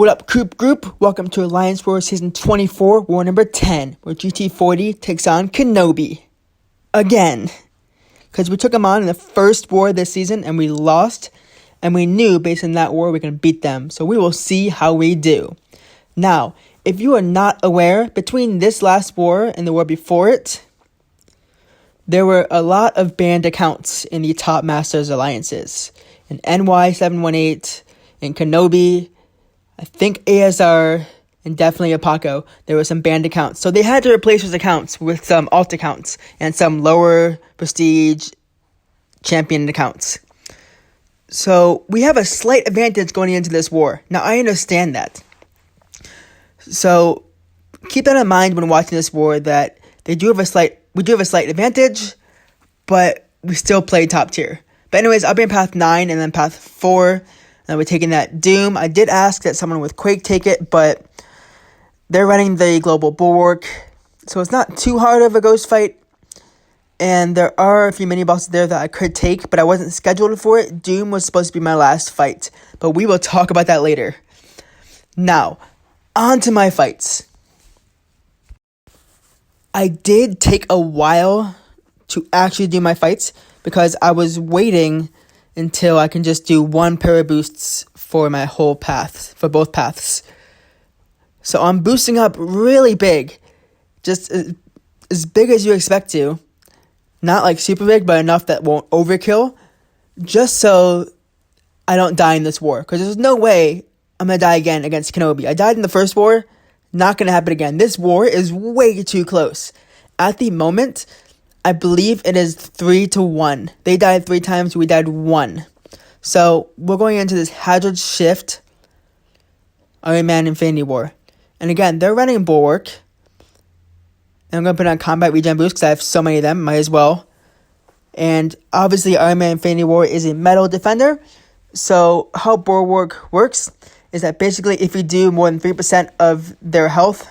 What up, Coop Group? Welcome to Alliance War Season 24, War number 10, where GT40 takes on Kenob. Again. Because we took them on in the first war this season, and we lost, and we knew based on that war we can beat them. So we will see how we do. Now, if you are not aware, between this last war and the war before it, there were a lot of banned accounts in the top Masters Alliances. In NY718, in Kenob, I think ASR, and definitely Apaco, there were some banned accounts. So they had to replace those accounts with some alt accounts and some lower prestige champion accounts. So we have a slight advantage going into this war. Now, I understand that. So keep that in mind when watching this war, that we do have a slight advantage, but we still play top tier. But anyways, I'll be in path 9 and then path 4. And we're taking that Doom. I did ask that someone with Quake take it, but they're running the global Bulwark, so it's not too hard of a ghost fight. And there are a few mini bosses there that I could take, but I wasn't scheduled for it. Doom was supposed to be my last fight, but we will talk about that later. Now, on to my fights. I did take a while to actually do my fights because I was waiting until I can just do one pair of boosts for my whole path, for both paths. So I'm boosting up really big, just as big as you expect to. Not like super big, but enough that won't overkill, just so I don't die in this war. Because there's no way I'm going to die again against Kenob. I died in the first war, not going to happen again. This war is way too close. At the moment, I believe it is 3-1. They died 3 times, we died 1. So we're going into this Hazard Shift IMIW Infinity War. And again, they're running Bulwark. And I'm going to put on Combat Regen Boost because I have so many of them, might as well. And obviously IMIW Infinity War is a metal defender. So how Bulwark works is that basically if you do more than 3% of their health,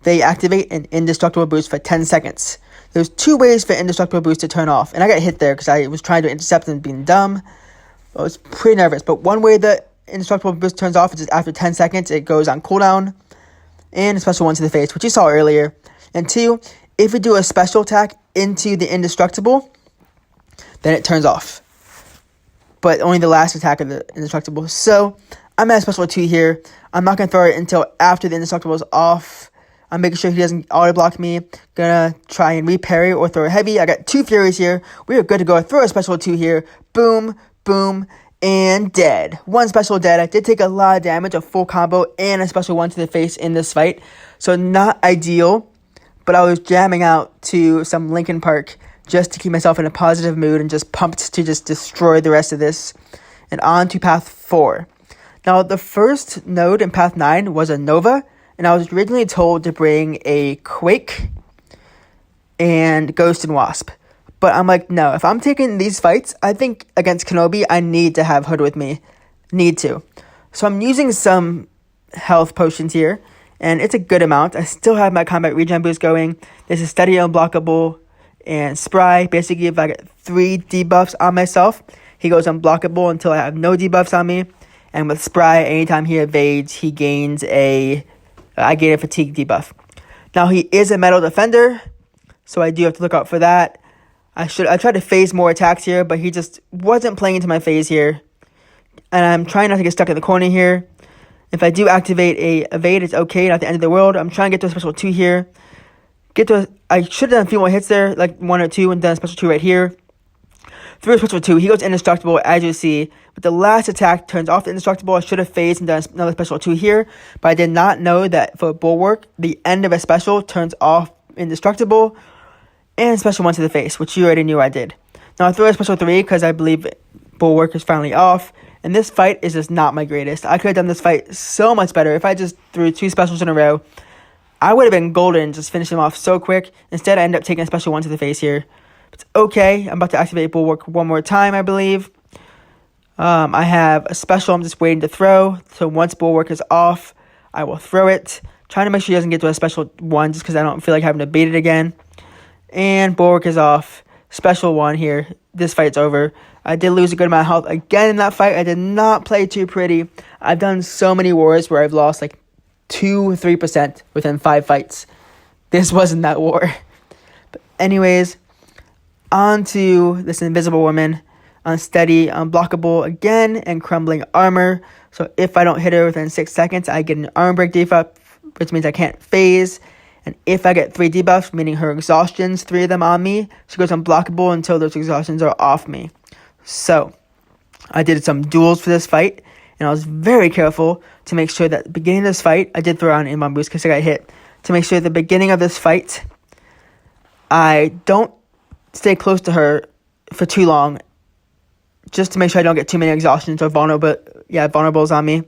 they activate an indestructible boost for 10 seconds. There's 2 ways for indestructible boost to turn off. And I got hit there because I was trying to intercept and being dumb. I was pretty nervous. But one way the indestructible boost turns off is just after 10 seconds, it goes on cooldown. And a special 1 to the face, which you saw earlier. And 2, if you do a special attack into the indestructible, then it turns off. But only the last attack of the indestructible. So I'm at a special 2 here. I'm not going to throw it until after the indestructible is off. I'm making sure he doesn't auto-block me. Gonna try and reparry or throw a heavy. I got 2 Furies here. We are good to go. Throw a special 2 here. Boom, boom, and dead. 1 special dead. I did take a lot of damage, a full combo, and a special 1 to the face in this fight. So not ideal, but I was jamming out to some Linkin Park just to keep myself in a positive mood and just pumped to just destroy the rest of this. And on to path 4. Now, the first node in path 9 was a Nova. And I was originally told to bring a Quake and Ghost and Wasp. But I'm like, no, if I'm taking these fights, I think against Kenob, I need to have Hood with me. Need to. So I'm using some health potions here. And it's a good amount. I still have my combat regen boost going. This is steady, unblockable, and spry. Basically, if I get 3 debuffs on myself, he goes unblockable until I have no debuffs on me. And with spry, anytime he evades, he gains I gain a fatigue debuff. Now, he is a metal defender, so I do have to look out for that. I tried to phase more attacks here, but he just wasn't playing into my phase here. And I'm trying not to get stuck in the corner here. If I do activate a evade, it's okay, not the end of the world. I'm trying to get to a special 2 here. I should have done a few more hits there, like 1 or 2, and done a special 2 right here. Through a special 2, he goes indestructible, as you see. But the last attack turns off the indestructible. I should have phased and done another special 2 here. But I did not know that for Bulwark, the end of a special turns off indestructible. And special 1 to the face, which you already knew I did. Now I throw a special 3 because I believe Bulwark is finally off. And this fight is just not my greatest. I could have done this fight so much better. If I just threw 2 specials in a row, I would have been golden, just finishing him off so quick. Instead, I end up taking a special 1 to the face here. It's okay. I'm about to activate Bulwark 1 more time, I believe. I have a special I'm just waiting to throw. So once Bulwark is off, I will throw it. Trying to make sure he doesn't get to a special 1 just because I don't feel like having to bait it again. And Bulwark is off. Special 1 here. This fight's over. I did lose a good amount of health again in that fight. I did not play too pretty. I've done so many wars where I've lost like 2-3% within 5 fights. This wasn't that war. But anyways, on to this invisible woman. Unsteady, unblockable again, and crumbling armor. So if I don't hit her within 6 seconds, I get an armor break debuff, which means I can't phase. And if I get 3 debuffs, meaning her exhaustions, 3 of them on me, she goes unblockable until those exhaustions are off me. So I did some duels for this fight, and I was very careful to make sure that at the beginning of this fight, I did throw out an inbound boost because I got hit, to make sure at the beginning of this fight, I don't stay close to her for too long, just to make sure I don't get too many exhaustions or vulnerables on me.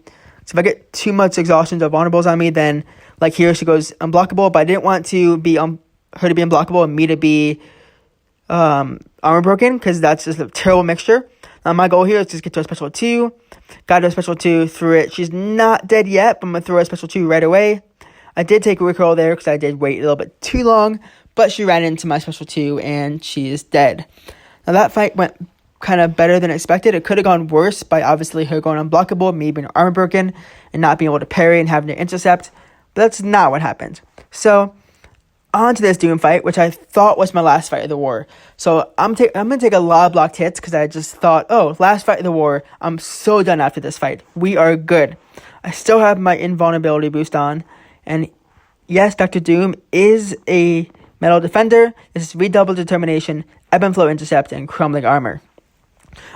So if I get too much exhaustions or vulnerables on me, then like here she goes unblockable. But I didn't want to be her to be unblockable and me to be armor broken, because that's just a terrible mixture. Now my goal here is just get to a special 2. Got to a special 2, threw it. She's not dead yet, but I'm gonna throw a special 2 right away. I did take a recoil there because I did wait a little bit too long, but she ran into my special 2 and she is dead. Now that fight went kind of better than expected. It could have gone worse by obviously her going unblockable, me being armor broken, and not being able to parry and having to intercept. But that's not what happened. So on to this Doom fight, which I thought was my last fight of the war. So I'm gonna take a lot of blocked hits because I just thought, oh, last fight of the war. I'm so done after this fight. We are good. I still have my invulnerability boost on, and yes, Dr. Doom is a metal defender. This is redoubled determination, ebb and flow intercept, and crumbling armor.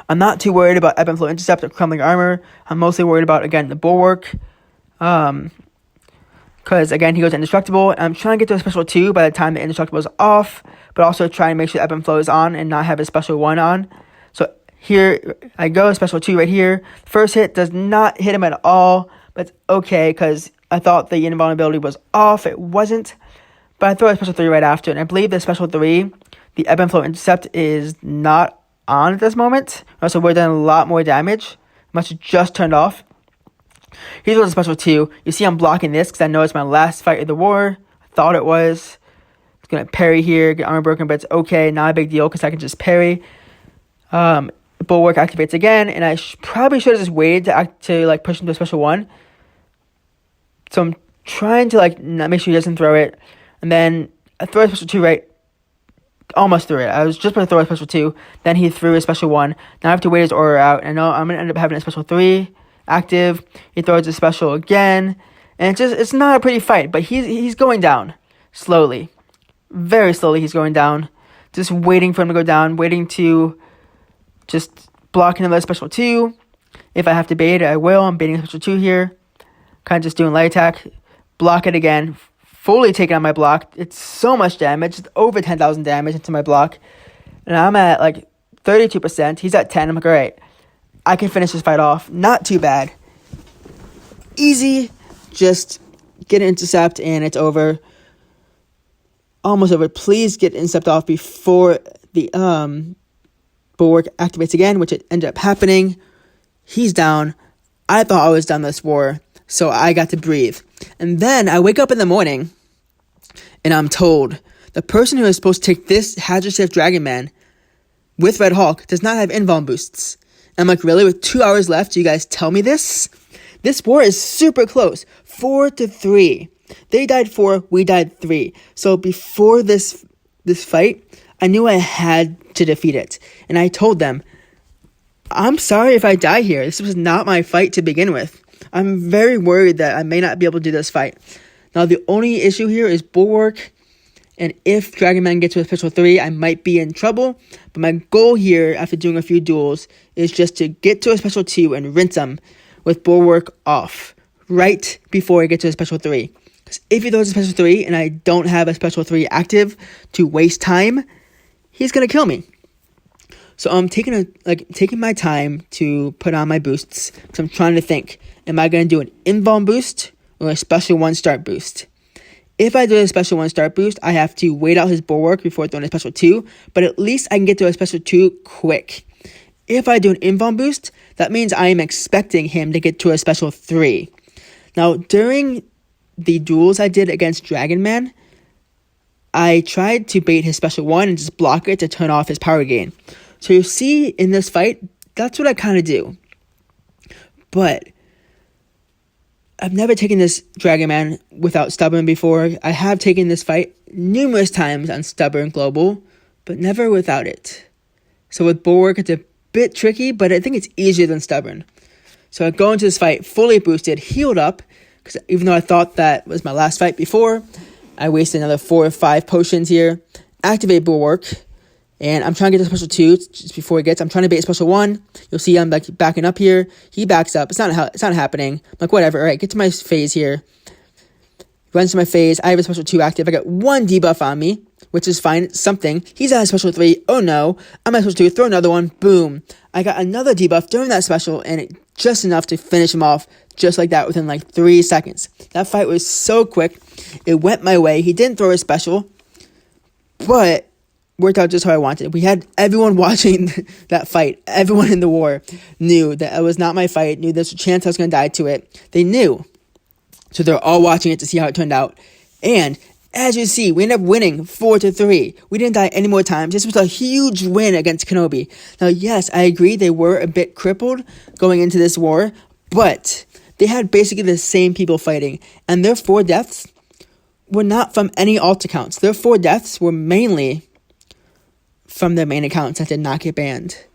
I'm not too worried about ebb and flow intercept or crumbling armor. I'm mostly worried about, again, the Bulwark. Because, again, he goes indestructible. I'm trying to get to a special 2 by the time the indestructible is off, but also trying to make sure ebb and flow is on and not have a special 1 on. So here I go, special 2 right here. First hit does not hit him at all, but it's okay because I thought the invulnerability was off. It wasn't. But I throw a special 3 right after, and I believe the special 3, the ebb and flow intercept, is not on at this moment. So we're doing a lot more damage. Must have just turned off. Here's what's a special 2. You see I'm blocking this because I know it's my last fight of the war. I thought it was. It's going to parry here, get armor broken, but it's okay. Not a big deal because I can just parry. Bulwark activates again, and I probably should have just waited to push him to a special 1. So I'm trying to make sure he doesn't throw it. And then I throw a special 2 right. Almost threw it. I was just going to throw a special 2. Then he threw a special 1. Now I have to wait his aura out. I know I'm going to end up having a special 3 active. He throws a special again. And it's not a pretty fight. But he's going down. Slowly. Very slowly he's going down. Just waiting for him to go down. Waiting to just block another special 2. If I have to bait it, I will. I'm baiting a special 2 here. Kind of just doing light attack. Block it again. Fully taking on my block. It's so much damage. It's over 10,000 damage into my block. And I'm at 32%. He's at 10. I'm like, all right. I can finish this fight off. Not too bad. Easy. Just get an intercept and it's over. Almost over. Please get intercept off before the Bulwark activates again, which it ended up happening. He's down. I thought I was done this war, so I got to breathe. And then I wake up in the morning, and I'm told the person who is supposed to take this Hazard Shift Dragon Man with Red Hulk does not have invuln boosts. And I'm like, really? With 2 hours left, do you guys tell me this? This war is super close. 4-3. They died 4, we died 3. So before this fight, I knew I had to defeat it. And I told them, I'm sorry if I die here. This was not my fight to begin with. I'm very worried that I may not be able to do this fight. Now, the only issue here is Bulwark. And if Dragon Man gets to a special 3, I might be in trouble. But my goal here, after doing a few duels, is just to get to a special 2 and rinse him with Bulwark off right before I get to a special 3. Because if he throws a special 3 and I don't have a special 3 active to waste time, he's going to kill me. So I'm taking my time to put on my boosts. So I'm trying to think, am I going to do an invuln boost or a special 1 start boost? If I do a special 1 start boost, I have to wait out his Bulwark before throwing a special 2, but at least I can get to a special 2 quick. If I do an invuln boost, that means I am expecting him to get to a special 3. Now, during the duels I did against Dragon Man, I tried to bait his special 1 and just block it to turn off his power gain. So you see in this fight, that's what I kind of do. But I've never taken this Dragon Man without Stubborn before. I have taken this fight numerous times on Stubborn Global, but never without it. So with Bulwark, it's a bit tricky, but I think it's easier than Stubborn. So I go into this fight fully boosted, healed up, because even though I thought that was my last fight before, I wasted another 4 or 5 potions here. Activate Bulwark, and I'm trying to get to special 2 just before he gets. I'm trying to bait special 1. You'll see I'm backing up here. He backs up. It's not happening. I'm like, whatever. All right, get to my phase here. Runs to my phase. I have a special 2 active. I got 1 debuff on me, which is fine. It's something. He's at a special 3. Oh no. I'm at special 2. Throw another one. Boom. I got another debuff during that special, and just enough to finish him off just like that within like 3 seconds. That fight was so quick. It went my way. He didn't throw a special, but worked out just how I wanted. We had everyone watching that fight. Everyone in the war knew that it was not my fight, knew there's a chance I was going to die to it. They knew. So they're all watching it to see how it turned out. And as you see, we ended up winning 4-3. We didn't die any more times. This was a huge win against Kenob. Now, yes, I agree they were a bit crippled going into this war, but they had basically the same people fighting. And their 4 deaths were not from any alt accounts. Their 4 deaths were mainly from their main accounts that did not get banned.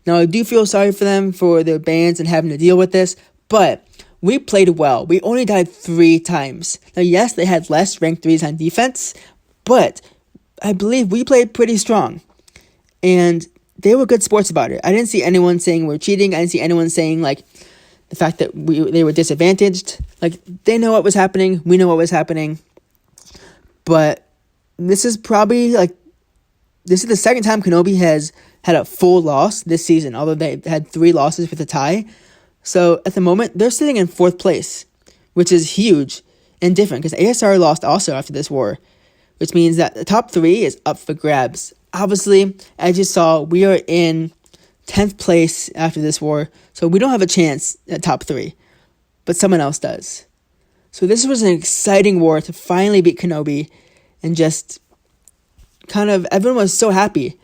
Now, I do feel sorry for them for their bans and having to deal with this, but we played well. We only died 3 times. Now, yes, they had less rank 3s on defense, but I believe we played pretty strong. And they were good sports about it. I didn't see anyone saying we're cheating. I didn't see anyone saying, like, the fact that they were disadvantaged. Like, they know what was happening. We know what was happening. But this is probably, like, this is the second time Kenob has had a full loss this season, although they had 3 losses with a tie. So at the moment, they're sitting in 4th place, which is huge and different because ASR lost also after this war, which means that the top 3 is up for grabs. Obviously, as you saw, we are in 10th place after this war, so we don't have a chance at top 3, but someone else does. So this was an exciting war to finally beat Kenob, and just kind of everyone was so happy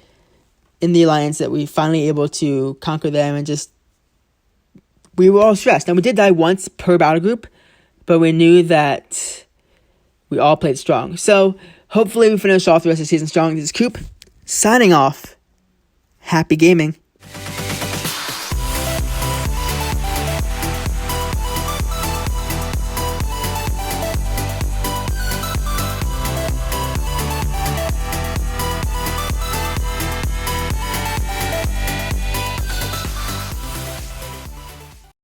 in the alliance that we finally able to conquer them, and just we were all stressed. And we did die once per battle group, but we knew that we all played strong. So hopefully we finish off the rest of the season strong. This is Coop signing off. Happy gaming.